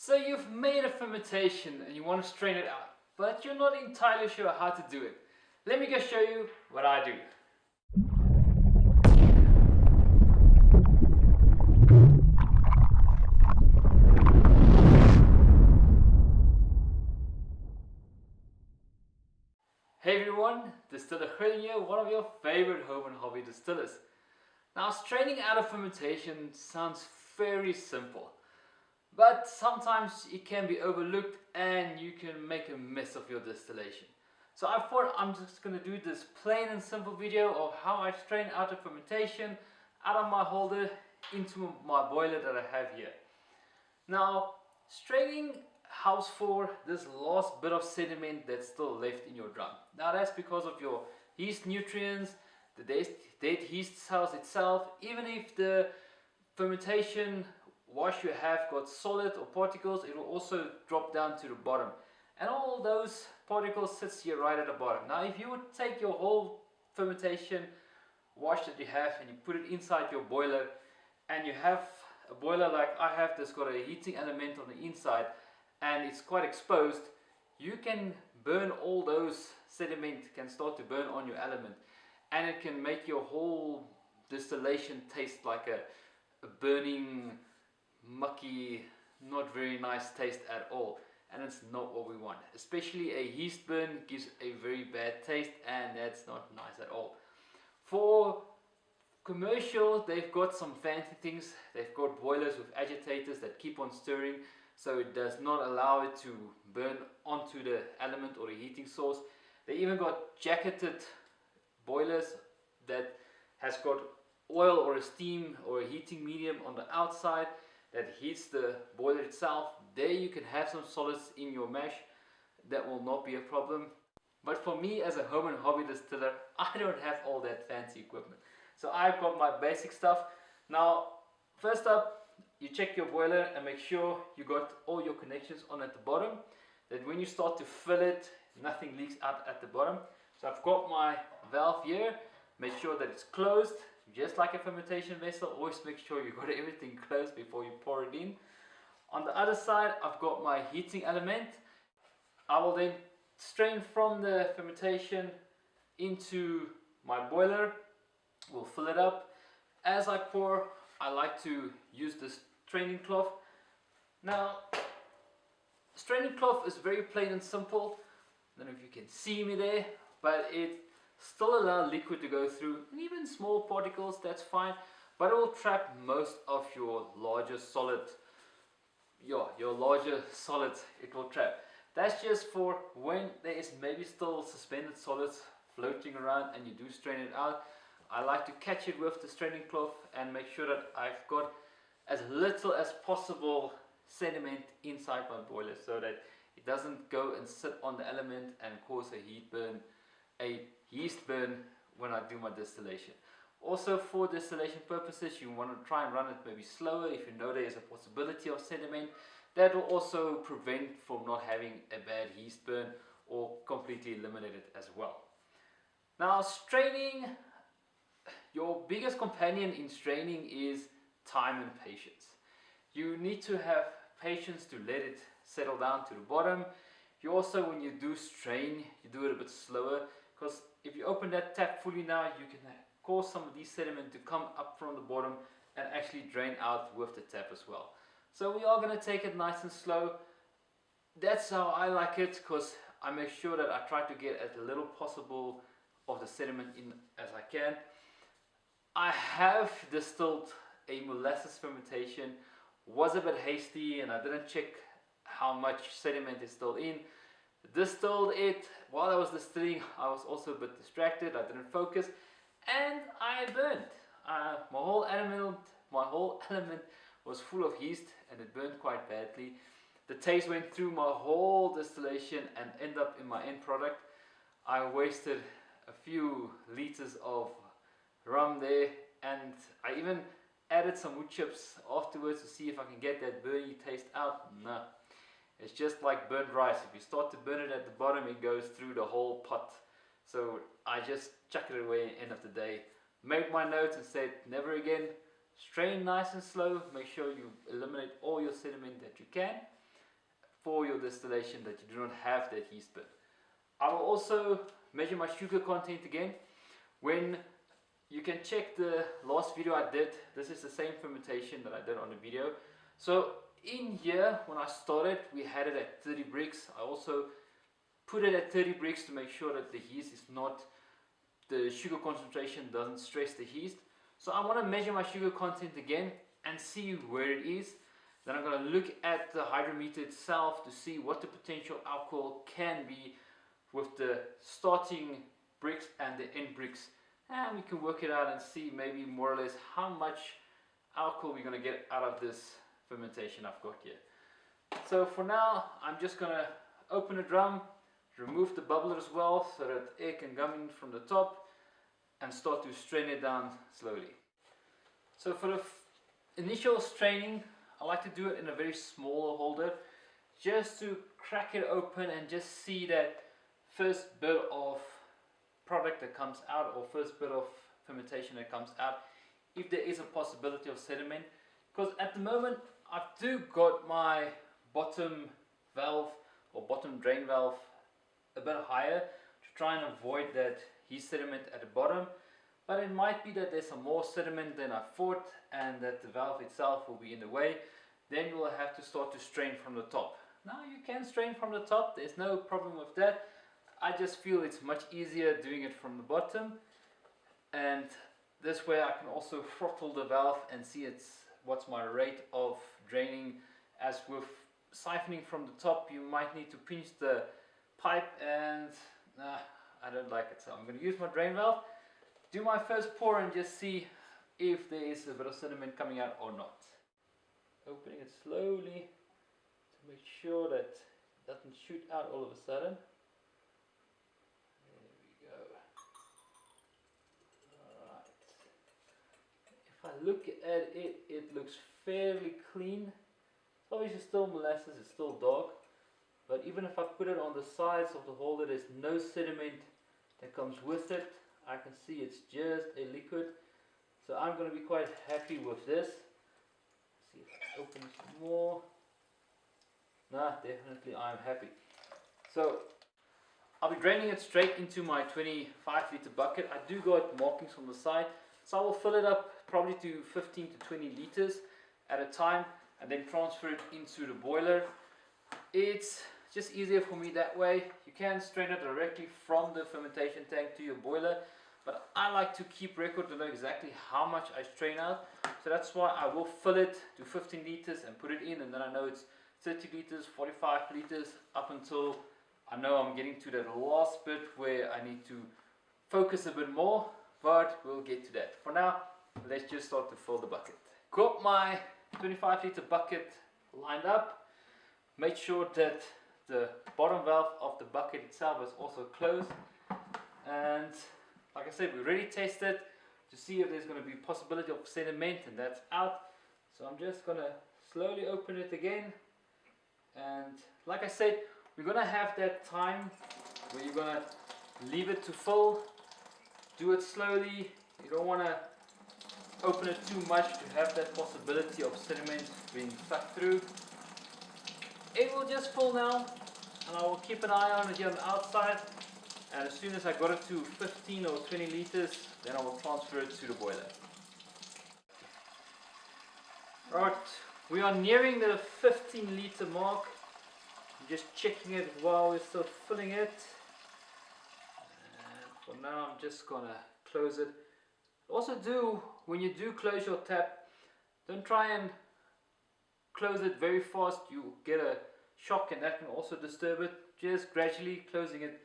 So you've made a fermentation and you want to strain it out, but you're not entirely sure how to do it. Let me go show you what I do. Hey everyone, Distiller Greyling here, one of your favorite home and hobby distillers. Now, straining out a fermentation sounds very simple, but sometimes it can be overlooked and you can make a mess of your distillation. So I thought I'm just going to do this plain and simple video of how I strain out a fermentation out of my holder into my boiler that I have here. Now, straining helps for this last bit of sediment that's still left in your drum. Now that's because of your yeast nutrients, the dead yeast cells itself. Even if the fermentation wash you have got solid or particles, it will also drop down to the bottom. And all those particles sits here right at the bottom. Now if you would take your whole fermentation wash that you have and you put it inside your boiler, and you have a boiler like I have that's got a heating element on the inside and it's quite exposed, you can burn all those sediment, can start to burn on your element, and it can make your whole distillation taste like a burning, mucky, not very nice taste at all. And it's not what we want. Especially a yeast burn gives a very bad taste, and that's not nice at all. For commercial, they've got some fancy things. They've got boilers with agitators that keep on stirring, so it does not allow it to burn onto the element or the heating source. They even got jacketed boilers that has got oil or a steam or a heating medium on the outside that heats the boiler itself. There you can have some solids in your mash. That will not be a problem. But for me as a home and hobby distiller, I don't have all that fancy equipment. So I've got my basic stuff. Now, first up, you check your boiler and make sure you got all your connections on at the bottom, that when you start to fill it, nothing leaks out at the bottom. So I've got my valve here. Make sure that it's closed, just like a fermentation vessel. Always make sure you got everything closed before you pour it in. On the other side, I've got my heating element. I will then strain from the fermentation into my boiler. We'll fill it up. As I pour, I like to use this straining cloth. Now, straining cloth is very plain and simple. I don't know if you can see me there, but it still allows liquid to go through, and even small particles, that's fine, but it will trap most of your larger solid, your larger solids it will trap. That's just for when there is maybe still suspended solids floating around and you do strain it out. I like to catch it with the straining cloth and make sure that I've got as little as possible sediment inside my boiler, so that it doesn't go and sit on the element and cause a yeast burn when I do my distillation. Also, for distillation purposes, you want to try and run it maybe slower if you know there is a possibility of sediment. That will also prevent from not having a bad yeast burn or completely eliminate it as well. Now, straining, your biggest companion in straining is time and patience. You need to have patience to let it settle down to the bottom. You also, when you do strain, you do it a bit slower, because if you open that tap fully now, you can cause some of these sediment to come up from the bottom and actually drain out with the tap as well. So we are going to take it nice and slow. That's how I like it, because I make sure that I try to get as little possible of the sediment in as I can. I have distilled a molasses fermentation, was a bit hasty and I didn't check how much sediment is still in. Distilled it. While I was distilling, I was also a bit distracted, I didn't focus, and I burned. My whole element was full of yeast and it burned quite badly. The taste went through my whole distillation and ended up in my end product. I wasted a few liters of rum there, and I even added some wood chips afterwards to see if I can get that burny taste out. No, it's just like burnt rice. If you start to burn it at the bottom, it goes through the whole pot. So I just chuck it away at the end of the day. Made my notes and said never again. Strain nice and slow. Make sure you eliminate all your sediment that you can. for your distillation that you do not have that yeast bit. I will also measure my sugar content again. When you can check the last video I did, this is the same fermentation that I did on the video. So in here, when I started, we had it at 30 brix. I also put it at 30 brix to make sure that the yeast is not, the sugar concentration doesn't stress the yeast. So I want to measure my sugar content again and see where it is. Then I'm going to look at the hydrometer itself to see what the potential alcohol can be with the starting brix and the end brix. And we can work it out and see maybe more or less how much alcohol we're going to get out of this fermentation I've got here. So for now, I'm just going to open the drum, remove the bubbler as well so that air can come in from the top, and start to strain it down slowly. So for the initial straining, I like to do it in a very small holder, just to crack it open and just see that first bit of product that comes out, or first bit of fermentation that comes out, if there is a possibility of sediment. Because at the moment I've do got my bottom valve or bottom drain valve a bit higher to try and avoid that yeast sediment at the bottom, but it might be that there's some more sediment than I thought and that the valve itself will be in the way. Then you will have to start to strain from the top. Now you can strain from the top, there's no problem with that. I just feel it's much easier doing it from the bottom, and this way I can also throttle the valve and see what's my rate of draining. As with siphoning from the top, you might need to pinch the pipe, and I don't like it, so I'm going to use my drain valve, do my first pour and just see if there is a bit of sediment coming out or not. Opening it slowly to make sure that it doesn't shoot out all of a sudden. There we go. Alright. If I look at it, it looks fairly clean. It's obviously still molasses, it's still dark. But even if I put it on the sides of the holder, there's no sediment that comes with it. I can see it's just a liquid. So I'm going to be quite happy with this. See if I open some more. Nah, definitely I'm happy. So I'll be draining it straight into my 25 litre bucket. I do got markings on the side, so I will fill it up probably to 15 to 20 litres at a time and then transfer it into the boiler. It's just easier for me that way. You can strain it directly from the fermentation tank to your boiler, but I like to keep record to know exactly how much I strain out. So that's why I will fill it to 15 litres and put it in, and then I know it's 30 litres, 45 litres, up until I know I'm getting to that last bit where I need to focus a bit more, but we'll get to that. For now, let's just start to fill the bucket. Got my 25 litre bucket lined up. Make sure that the bottom valve of the bucket itself is also closed, and like I said, we already tested to see if there's going to be possibility of sediment, and that's out. So I'm just going to slowly open it again, and like I said, we're going to have that time where you're going to leave it to fill. Do it slowly. You don't want to open it too much to have that possibility of sediment being sucked through. It will just fill now, and I will keep an eye on it here on the outside, and as soon as I got it to 15 or 20 litres, then I will transfer it to the boiler. Right, we are nearing the 15 litre mark. I'm just checking it while we're still filling it, and for now I'm just gonna close it. Also when you do close your tap, don't try and close it very fast. You get a shock and that can also disturb it. Just gradually closing it.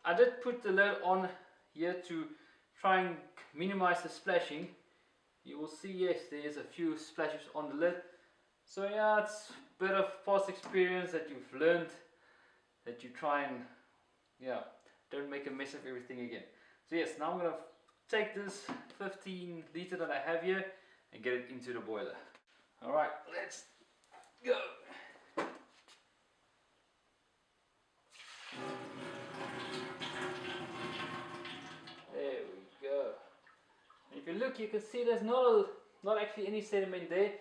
I did put the lid on here to try and minimize the splashing. You will see, yes, there's a few splashes on the lid. So yeah, it's a bit of past experience that you've learned, that you try and, yeah, don't make a mess of everything again. So yes, now I'm going to take this 15 litre that I have here and get it into the boiler. Alright, let's go. There we go. And if you look, you can see there's not actually any sediment there.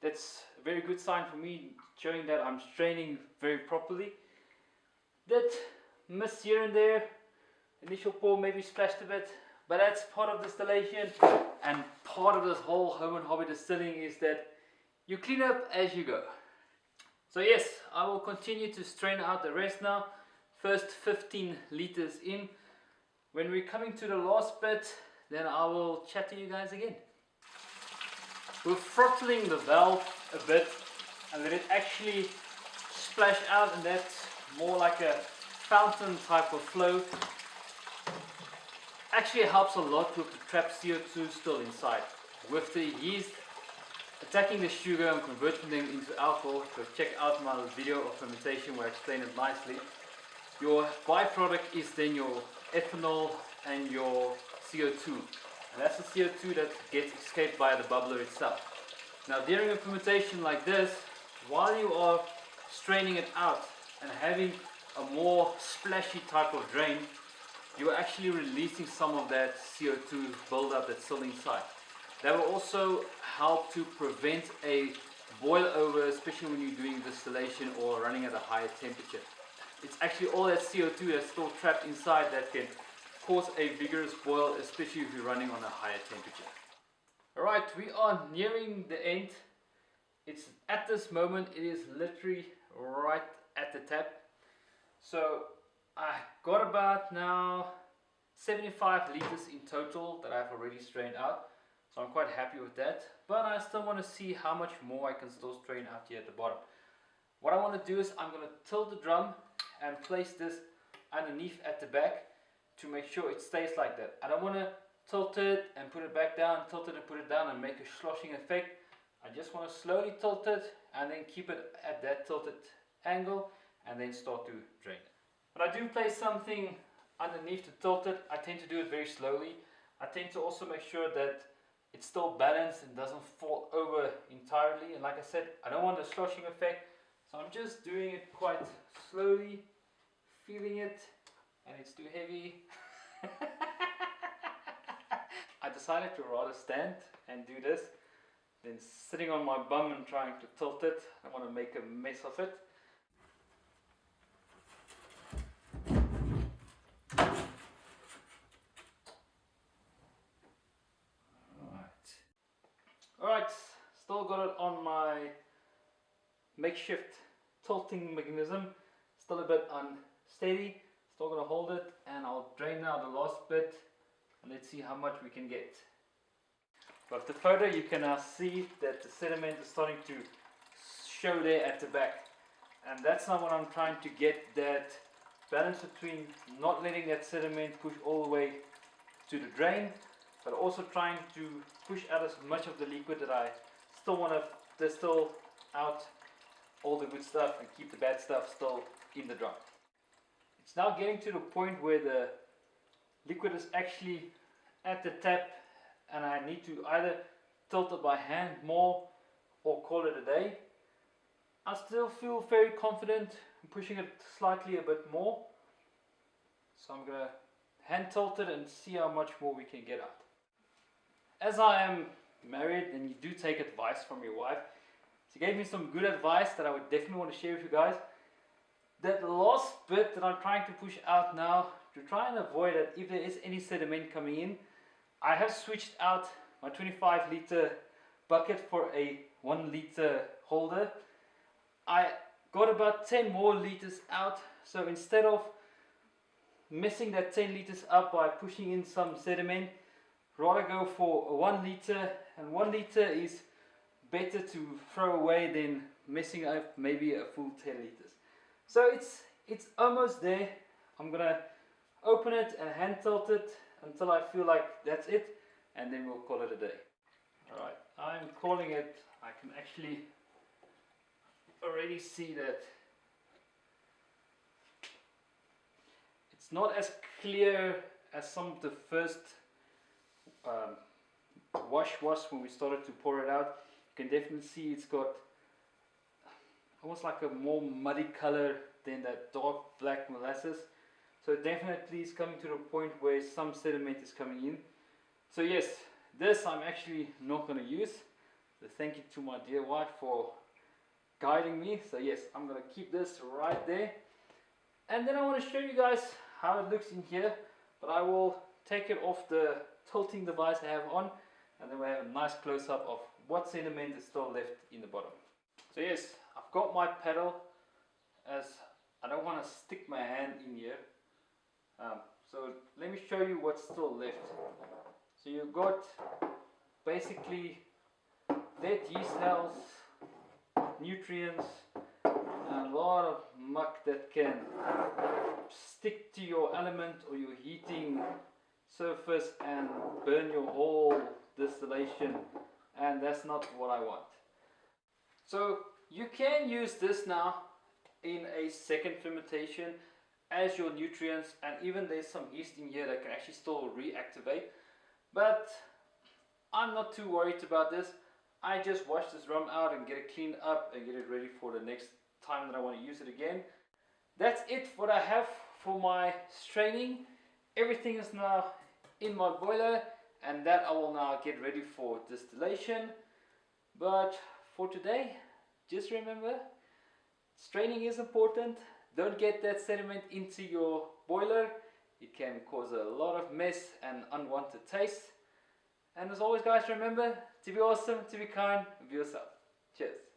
That's a very good sign for me, showing that I'm straining very properly. That mist here and there, initial pour maybe splashed a bit, but that's part of distillation, and part of this whole home and hobby distilling is that you clean up as you go. So yes, I will continue to strain out the rest now. First 15 liters in. When we're coming to the last bit, then I will chat to you guys again. We're throttling the valve a bit and let it actually splash out, and that's more like a fountain type of flow. Actually it helps a lot with the trapped CO2 still inside. With the yeast attacking the sugar and converting them into alcohol, so check out my video of fermentation where I explain it nicely. Your byproduct is then your ethanol and your CO2. And that's the CO2 that gets escaped by the bubbler itself. Now during a fermentation like this, while you are straining it out and having a more splashy type of drain, you are actually releasing some of that CO2 buildup that's still inside. That will also help to prevent a boil over, especially when you're doing distillation or running at a higher temperature. It's actually all that CO2 that's still trapped inside that can cause a vigorous boil, especially if you're running on a higher temperature. Alright, we are nearing the end. It's at this moment, it is literally right at the tap. So I got about now 75 liters in total that I've already strained out. So I'm quite happy with that. But I still want to see how much more I can still strain out here at the bottom. What I want to do is I'm going to tilt the drum and place this underneath at the back to make sure it stays like that. I don't want to tilt it and put it back down, tilt it and put it down and make a sloshing effect. I just want to slowly tilt it and then keep it at that tilted angle and then start to drain it. When I do place something underneath to tilt it, I tend to do it very slowly. I tend to also make sure that it's still balanced and doesn't fall over entirely. And like I said, I don't want the sloshing effect, so I'm just doing it quite slowly, feeling it, and it's too heavy. I decided to rather stand and do this than sitting on my bum and trying to tilt it. I want to make a mess of it. Alright, still got it on my makeshift tilting mechanism, still a bit unsteady, still going to hold it, and I'll drain now the last bit and let's see how much we can get. With the photo you can now see that the sediment is starting to show there at the back, and that's not what I'm trying to get, that balance between not letting that sediment push all the way to the drain, but also trying to push out as much of the liquid that I still want to distill out all the good stuff and keep the bad stuff still in the drum. It's now getting to the point where the liquid is actually at the tap and I need to either tilt it by hand more or call it a day. I still feel very confident in pushing it slightly a bit more, so I'm going to hand tilt it and see how much more we can get out. As I am married and you do take advice from your wife, she gave me some good advice that I would definitely want to share with you guys. That last bit that I'm trying to push out now, to try and avoid that if there is any sediment coming in, I have switched out my 25 liter bucket for a 1 liter holder. I got about 10 more liters out, so instead of messing that 10 liters up by pushing in some sediment, rather go for a 1 liter, and 1 liter is better to throw away than messing up maybe a full 10 liters. So it's almost there. I'm gonna open it and hand tilt it until I feel like that's it, and then we'll call it a day. Alright, I'm calling it. I can actually already see that it's not as clear as some of the first wash was when we started to pour it out. You can definitely see it's got almost like a more muddy color than that dark black molasses. So it definitely is coming to the point where some sediment is coming in. So yes, this I'm actually not going to use. So thank you to my dear wife for guiding me. So yes, I'm gonna keep this right there. And then I want to show you guys how it looks in here, but I will take it off the tilting device I have on, and then we have a nice close-up of what sediment is still left in the bottom. So yes, I've got my paddle, as I don't want to stick my hand in here. So let me show you what's still left. So you've got basically dead yeast cells, nutrients, and a lot of muck that can stick to your element or your heating surface and burn your whole distillation, and that's not what I want. So you can use this now in a second fermentation as your nutrients, and even there's some yeast in here that can actually still reactivate, but I'm not too worried about this. I just wash this rum out and get it cleaned up and get it ready for the next time that I want to use it again. That's it what I have for my straining. Everything is now in my boiler, and that I will now get ready for distillation. But for today, just remember, straining is important. Don't get that sediment into your boiler. It can cause a lot of mess and unwanted taste. And as always guys, remember to be awesome, to be kind, and be yourself. Cheers.